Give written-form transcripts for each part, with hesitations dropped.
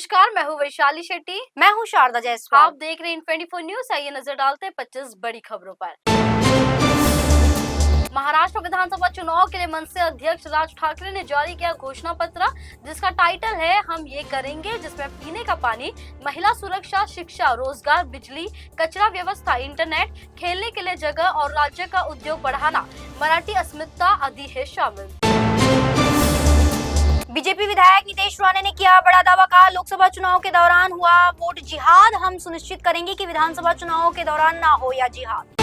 नमस्कार, मैं हूँ वैशाली शेट्टी। मैं हूँ शारदा जायसवाल। आप देख रहे हैं इन24 न्यूज। आइए नजर डालते हैं 25 बड़ी खबरों पर। महाराष्ट्र विधानसभा चुनाव के लिए मनसे अध्यक्ष राज ठाकरे ने जारी किया घोषणा पत्र, जिसका टाइटल है हम ये करेंगे, जिसमें पीने का पानी, महिला सुरक्षा, शिक्षा, रोजगार, बिजली, कचरा व्यवस्था, इंटरनेट, खेलने के लिए जगह और राज्य का उद्योग बढ़ाना, मराठी अस्मिता आदि है शामिल। बीजेपी विधायक नितेश राणे ने किया बड़ा दावा, कहा लोकसभा चुनाव के दौरान हुआ वोट जिहाद, हम सुनिश्चित करेंगे कि विधानसभा चुनाव के दौरान ना हो या जिहाद।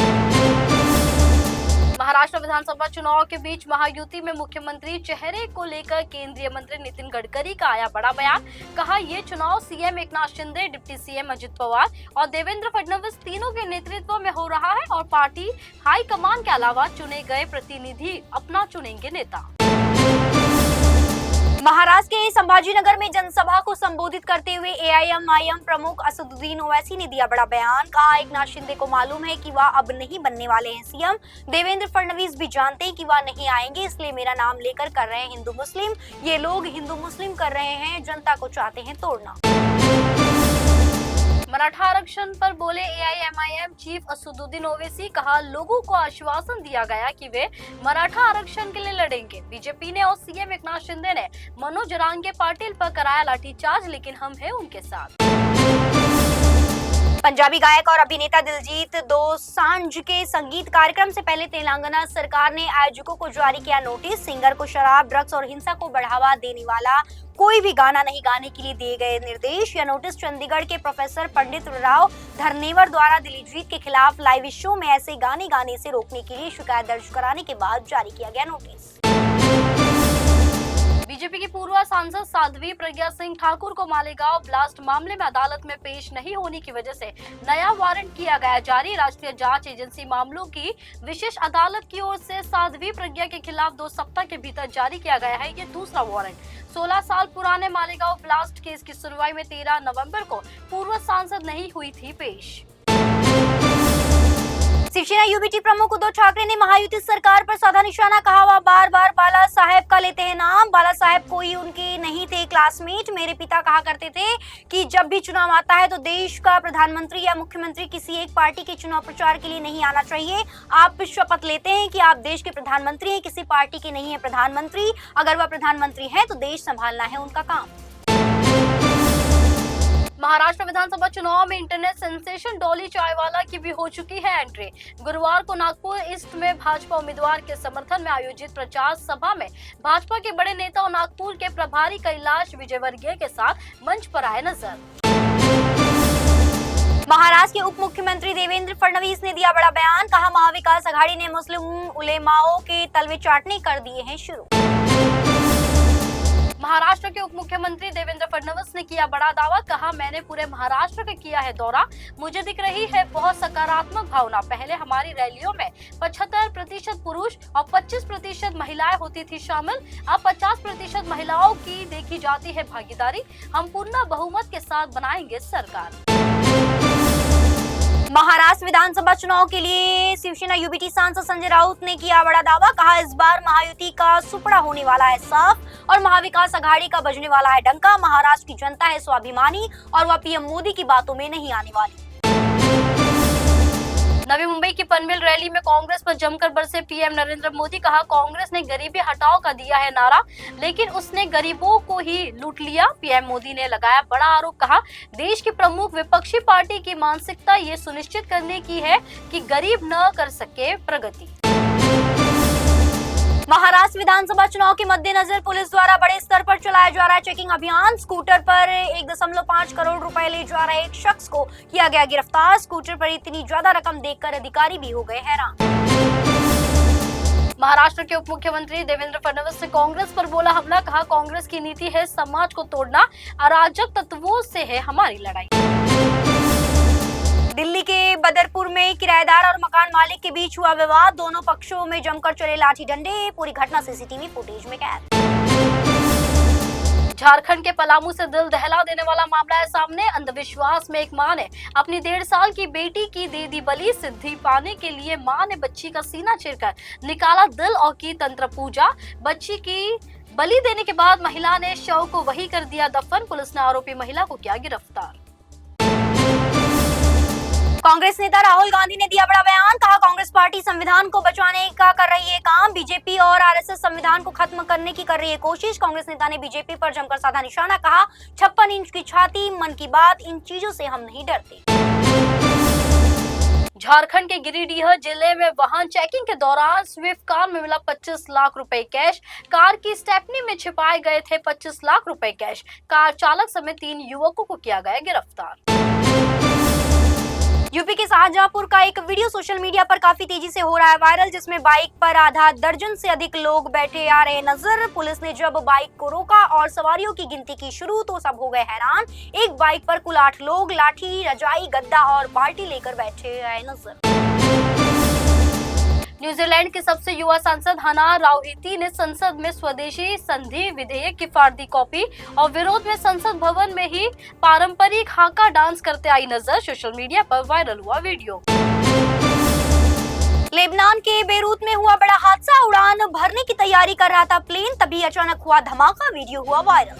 महाराष्ट्र विधानसभा चुनाव के बीच महायुति में मुख्यमंत्री चेहरे को लेकर केंद्रीय मंत्री नितिन गडकरी का आया बड़ा बयान। कहा ये चुनाव CM Eknath Shinde, deputy CM Ajit Pawar और देवेंद्र फडणवीस तीनों के नेतृत्व में हो रहा है और पार्टी हाईकमान के अलावा चुने गए प्रतिनिधि अपना चुनेंगे नेता। महाराष्ट्र के संभाजीनगर में जनसभा को संबोधित करते हुए एआईएमआईएम प्रमुख असदुद्दीन ओवैसी ने दिया बड़ा बयान। कहा एकनाथ शिंदे को मालूम है कि वह अब नहीं बनने वाले हैं सीएम, देवेंद्र फडणवीस भी जानते हैं कि वह नहीं आएंगे, इसलिए मेरा नाम लेकर कर रहे हैं हिंदू मुस्लिम। ये लोग हिंदू मुस्लिम कर रहे हैं, जनता को चाहते हैं तोड़ना। मराठा आरक्षण पर बोले एआईएमआईएम चीफ असदुद्दीन ओवैसी। कहा लोगों को आश्वासन दिया गया कि वे मराठा आरक्षण के लिए लड़ेंगे। बीजेपी ने और सीएम एकनाथ शिंदे ने मनोज जरांगे पाटिल पर कराया लाठीचार्ज, लेकिन हम हैं उनके साथ। पंजाबी गायक और अभिनेता दिलजीत दोसांझ के संगीत कार्यक्रम से पहले तेलंगाना सरकार ने आयोजकों को जारी किया नोटिस। सिंगर को शराब, ड्रग्स और हिंसा को बढ़ावा देने वाला कोई भी गाना नहीं गाने के लिए दिए गए निर्देश। यह नोटिस चंडीगढ़ के प्रोफेसर पंडित राव धरनेवर द्वारा दिलजीत के खिलाफ लाइव शो में ऐसे गाने गाने से रोकने के लिए शिकायत दर्ज कराने के बाद जारी किया गया नोटिस। बीजेपी की पूर्व सांसद साध्वी प्रज्ञा सिंह ठाकुर को मालेगांव ब्लास्ट मामले में अदालत में पेश नहीं होने की वजह से नया वारंट किया गया जारी। राष्ट्रीय जांच एजेंसी मामलों की विशेष अदालत की ओर से साध्वी प्रज्ञा के खिलाफ 2 सप्ताह के भीतर जारी किया गया है ये दूसरा वारंट। 16 साल पुराने मालेगांव ब्लास्ट केस की सुनवाई में 13 नवंबर को पूर्व सांसद नहीं हुई थी पेश। शिवसेना यूबीटी प्रमुख उद्धव ठाकरे ने महायुति सरकार पर साधा निशाना। कहा वह बार बार बाला साहेब का लेते हैं नाम। बाला साहेब कोई उनके नहीं थे क्लासमेट। मेरे पिता कहा करते थे कि जब भी चुनाव आता है तो देश का प्रधानमंत्री या मुख्यमंत्री किसी एक पार्टी के चुनाव प्रचार के लिए नहीं आना चाहिए। आप शपथ लेते हैं कि आप देश के प्रधानमंत्री हैं, किसी पार्टी के नहीं है प्रधानमंत्री। अगर वह प्रधानमंत्री है तो देश संभालना है उनका काम। महाराष्ट्र विधानसभा चुनाव में इंटरनेट सेंसेशन डॉली चायवाला की भी हो चुकी है एंट्री। गुरुवार को नागपुर ईस्ट में भाजपा उम्मीदवार के समर्थन में आयोजित प्रचार सभा में भाजपा के बड़े नेता और नागपुर के प्रभारी कैलाश विजयवर्गीय के साथ मंच पर आए नजर। महाराष्ट्र के उप मुख्यमंत्री देवेंद्र फडणवीस ने दिया बड़ा बयान। कहा महाविकास आघाड़ी ने मुस्लिम उलेमाओं के तलवे चाटने कर दिए हैं शुरू। महाराष्ट्र के उप मुख्यमंत्री देवेंद्र फडणवीस ने किया बड़ा दावा। कहा मैंने पूरे महाराष्ट्र का किया है दौरा, मुझे दिख रही है बहुत सकारात्मक भावना। पहले हमारी रैलियों में 75% पुरुष और 25% महिलाएं होती थी शामिल, अब 50% महिलाओं की देखी जाती है भागीदारी। हम पूर्ण बहुमत के साथ बनाएंगे सरकार। महाराष्ट्र विधानसभा चुनाव के लिए शिवसेना यूबीटी सांसद संजय राउत ने किया बड़ा दावा। कहा इस बार महायुति का सुपड़ा होने वाला है साफ और महाविकास आघाड़ी का बजने वाला है डंका। महाराष्ट्र की जनता है स्वाभिमानी और वह पीएम मोदी की बातों में नहीं आने वाली। नवी मुंबई की पनवेल रैली में कांग्रेस पर जमकर बरसे पीएम नरेंद्र मोदी। कहा कांग्रेस ने गरीबी हटाओ का दिया है नारा, लेकिन उसने गरीबों को ही लूट लिया। पीएम मोदी ने लगाया बड़ा आरोप। कहा देश की प्रमुख विपक्षी पार्टी की मानसिकता ये सुनिश्चित करने की है कि गरीब न कर सके प्रगति। महाराष्ट्र विधानसभा चुनाव के मद्देनजर पुलिस द्वारा बड़े स्तर पर चलाया जा रहा है चेकिंग अभियान। स्कूटर पर 1.5 करोड़ रुपए ले जा रहे एक शख्स को किया गया गिरफ्तार। स्कूटर पर इतनी ज्यादा रकम देखकर अधिकारी भी हो गए हैरान। महाराष्ट्र के उप मुख्यमंत्री देवेंद्र फडणवीस ने कांग्रेस पर बोला हमला। कहा कांग्रेस की नीति है समाज को तोड़ना, अराजक तत्वों से है हमारी लड़ाई। दिल्ली के बदरपुर में किराएदार और मकान मालिक के बीच हुआ विवाद। दोनों पक्षों में जमकर चले लाठी डंडे। पूरी घटना सीसीटीवी फुटेज में कैद। झारखंड के पलामू से दिल दहला देने वाला मामला है सामने। अंधविश्वास में एक मां ने अपनी 1.5 साल की बेटी की दे दी बलि। सिद्धि पाने के लिए मां ने बच्ची का सीना चीरकर निकाला दिल और की तंत्र पूजा। बच्ची की बलि देने के बाद महिला ने शव को वहीं कर दिया दफन। पुलिस ने आरोपी महिला को किया गिरफ्तार। कांग्रेस नेता राहुल गांधी ने दिया बड़ा बयान। कहा, कांग्रेस पार्टी संविधान को बचाने का कर रही है काम। बीजेपी और आरएसएस संविधान को खत्म करने की कर रही है कोशिश। कांग्रेस नेता ने बीजेपी पर जमकर साधा निशाना। कहा, 56 इंच की छाती, मन की बात, इन चीजों से हम नहीं डरते। झारखंड के गिरिडीह जिले में वाहन चेकिंग के दौरान स्विफ्ट कार में मिला 25 लाख रुपए कैश। कार की स्टेपनी में छिपाए गए थे 25 लाख रुपए कैश। कार चालक समेत 3 युवकों को किया गया गिरफ्तार। यूपी के शाहजहांपुर का एक वीडियो सोशल मीडिया पर काफी तेजी से हो रहा है वायरल, जिसमें बाइक पर आधा दर्जन से अधिक लोग बैठे आ रहे नजर। पुलिस ने जब बाइक को रोका और सवारियों की गिनती की शुरू तो सब हो गए हैरान। एक बाइक पर कुल 8 लोग लाठी, रजाई, गद्दा और बाल्टी लेकर बैठे आए नजर। न्यूजीलैंड की सबसे युवा सांसद हना रावहिती ने संसद में स्वदेशी संधि विधेयक की फाड़ दी कॉपी और विरोध में संसद भवन में ही पारंपरिक हाका डांस करते आई नजर। सोशल मीडिया पर वायरल हुआ वीडियो। लेबनान के बेरूत में हुआ बड़ा हादसा। उड़ान भरने की तैयारी कर रहा था प्लेन, तभी अचानक हुआ धमाका। वीडियो हुआ वायरल।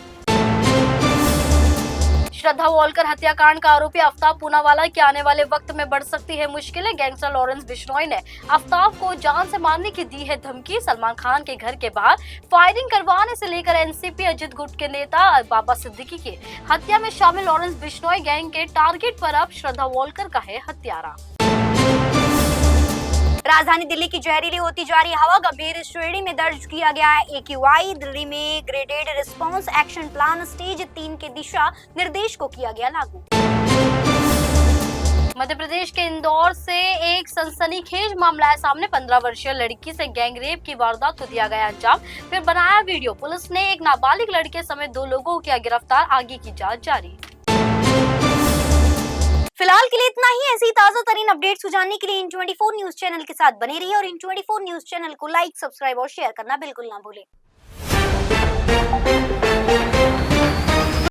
श्रद्धा वॉलकर हत्याकांड का आरोपी आफ्ताब पूनावाला की आने वाले वक्त में बढ़ सकती है मुश्किलें। गैंगस्टर लॉरेंस बिश्नोई ने आफ्ताब को जान से मारने की दी है धमकी। सलमान खान के घर के बाहर फायरिंग करवाने से लेकर एनसीपी अजित गुट के नेता बाबा सिद्दीकी की हत्या में शामिल लॉरेंस बिश्नोई गैंग के टारगेट पर अब श्रद्धा वॉलकर का है हत्यारा। राजधानी दिल्ली की जहरीली होती जा रही हवा, गंभीर श्रेणी में दर्ज किया गया है AQI। दिल्ली में graded response action plan stage 3 के दिशा निर्देश को किया गया लागू। मध्य प्रदेश के इंदौर से एक सनसनीखेज मामला है सामने। 15 वर्षीय लड़की से गैंगरेप की वारदात को दिया गया अंजाम, फिर बनाया वीडियो। पुलिस ने एक नाबालिग लड़के समेत 2 लोगों को किया गिरफ्तार। आगे की जांच जारी। फिलहाल के लिए इतना ही। ऐसी ताजा तरीन अपडेट्स को जानने के लिए इन24 न्यूज चैनल के साथ बने रहिए और इन24 न्यूज चैनल को लाइक, सब्सक्राइब और शेयर करना बिल्कुल ना भूलें।